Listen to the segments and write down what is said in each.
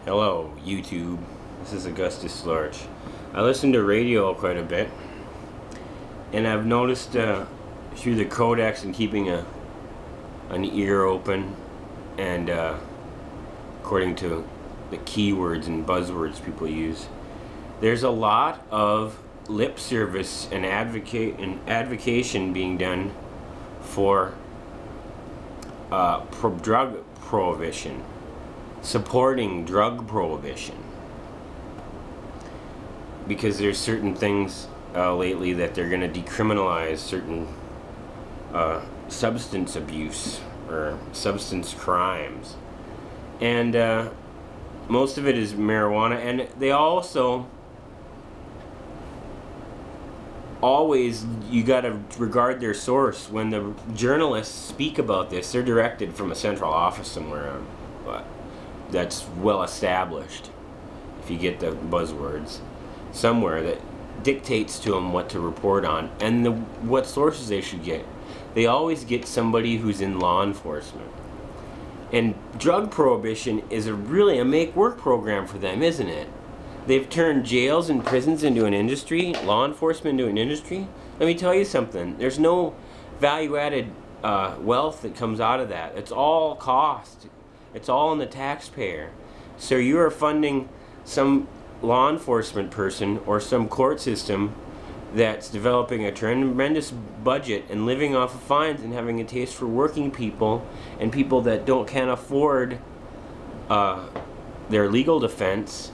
Hello, YouTube. This is AugustusLarch. I listen to radio quite a bit, and I've noticed through the codex and keeping an ear open, and according to the keywords and buzzwords people use, there's a lot of lip service and advocation being done for drug prohibition, supporting drug prohibition, because there's certain things lately that they're going to decriminalize certain substance abuse or substance crimes, and most of it is marijuana. And they also always, you got to regard their source. When the journalists speak about this, they're directed from a central office somewhere that's well established, if you get the buzzwords, somewhere that dictates to them what to report on and what sources they should get. They always get somebody who's in law enforcement. And drug prohibition is really a make-work program for them, isn't it? They've turned jails and prisons into an industry, law enforcement into an industry. Let me tell you something. There's no value-added wealth that comes out of that. It's all cost. It's all on the taxpayer. So you are funding some law enforcement person or some court system that's developing a tremendous budget and living off of fines and having a taste for working people and people that can't afford their legal defense.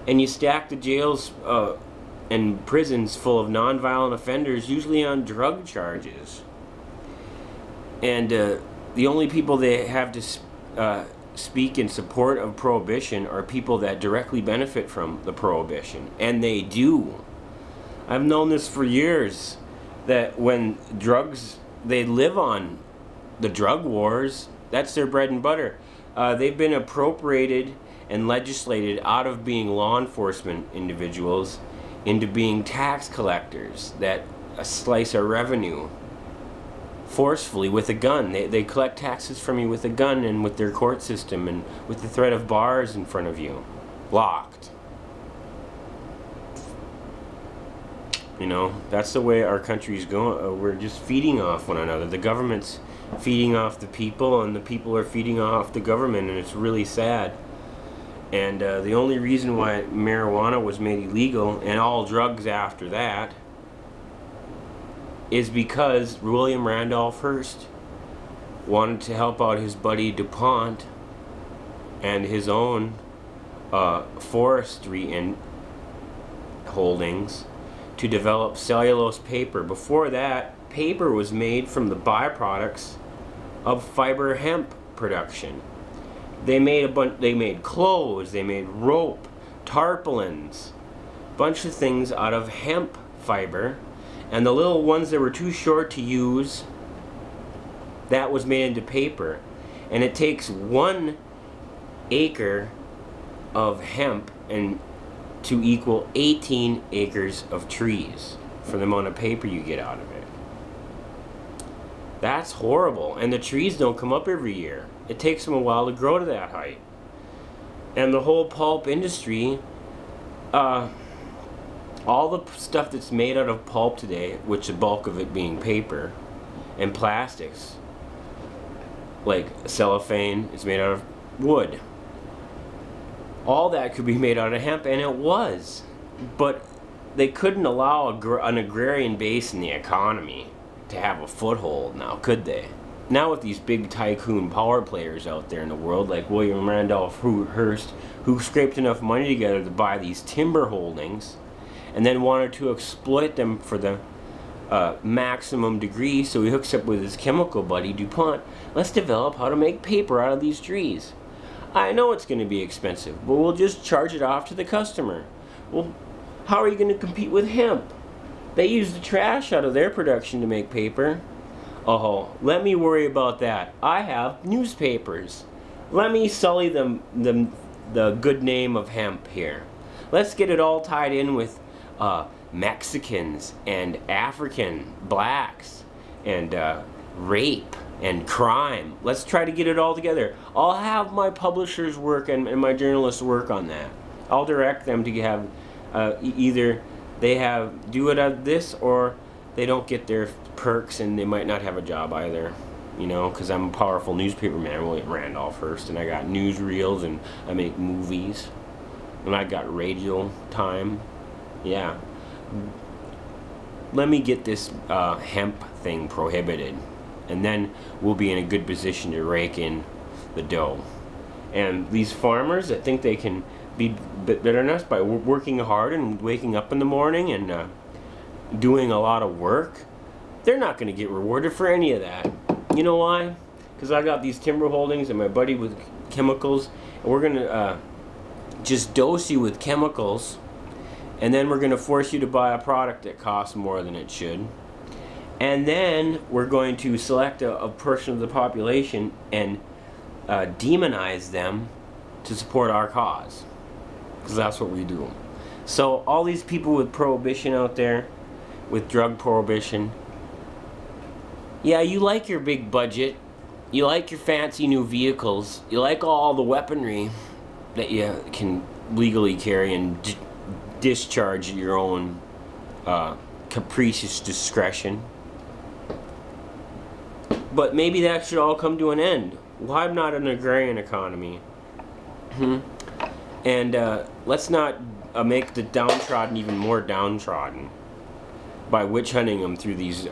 And you stack the jails and prisons full of nonviolent offenders, usually on drug charges. And the only people they have to speak in support of prohibition are people that directly benefit from the prohibition. And they do. I've known this for years, that when drugs, they live on the drug wars. That's their bread and butter. They've been appropriated and legislated out of being law enforcement individuals into being tax collectors that slice our revenue forcefully with a gun. They collect taxes from you with a gun and with their court system and with the threat of bars in front of you, locked. You know, that's the way our country's going. We're just feeding off one another. The government's feeding off the people, and the people are feeding off the government, and it's really sad. And the only reason why marijuana was made illegal, and all drugs after that, is because William Randolph Hearst wanted to help out his buddy DuPont and his own forestry and holdings to develop cellulose paper. Before that, paper was made from the byproducts of fiber hemp production. They made clothes, they made rope, tarpaulins, bunch of things out of hemp fiber, and the little ones that were too short to use, that was made into paper. And it takes 1 acre of hemp and to equal 18 acres of trees for the amount of paper you get out of it. That's horrible. And the trees don't come up every year. It takes them a while to grow to that height. And the whole pulp industry, all the stuff that's made out of pulp today, which the bulk of it being paper and plastics, like cellophane, is made out of wood. All that could be made out of hemp, and it was. But they couldn't allow an agrarian base in the economy to have a foothold now, could they? Now with these big tycoon power players out there in the world, like William Randolph Hearst, who scraped enough money together to buy these timber holdings and then wanted to exploit them for the maximum degree, so he hooks up with his chemical buddy DuPont. Let's develop how to make paper out of these trees. I know it's going to be expensive, but we'll just charge it off to the customer. Well, how are you going to compete with hemp? They use the trash out of their production to make paper. Oh, let me worry about that. I have newspapers. Let me sully the good name of hemp here. Let's get it all tied in with Mexicans and African blacks and rape and crime. Let's try to get it all together. I'll have my publishers work and my journalists work on that. I'll direct them to have either they do it at this, or they don't get their perks and they might not have a job either. You know, because I'm a powerful newspaper man, William Randolph Hearst, and I got newsreels, and I make movies, and I got radio time. Yeah. Let me get this hemp thing prohibited, and then we'll be in a good position to rake in the dough. And these farmers that think they can be better than us by working hard and waking up in the morning and doing a lot of work, they're not going to get rewarded for any of that. You know why? Because I got these timber holdings and my buddy with chemicals, and we're going to just dose you with chemicals, and then we're going to force you to buy a product that costs more than it should. And then we're going to select a portion of the population and demonize them to support our cause. Because that's what we do. So all these people with prohibition out there, with drug prohibition, yeah, you like your big budget, you like your fancy new vehicles, you like all the weaponry that you can legally carry and discharge at your own capricious discretion. But maybe that should all come to an end. Why not an agrarian economy? And let's not make the downtrodden even more downtrodden by witch hunting them through these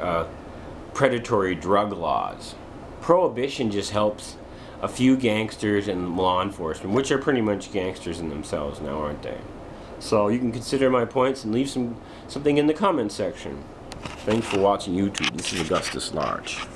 predatory drug laws. Prohibition just helps a few gangsters and law enforcement, which are pretty much gangsters in themselves now, aren't they? So you can consider my points and leave something in the comments section. Thanks for watching YouTube. This is AugustusLarch.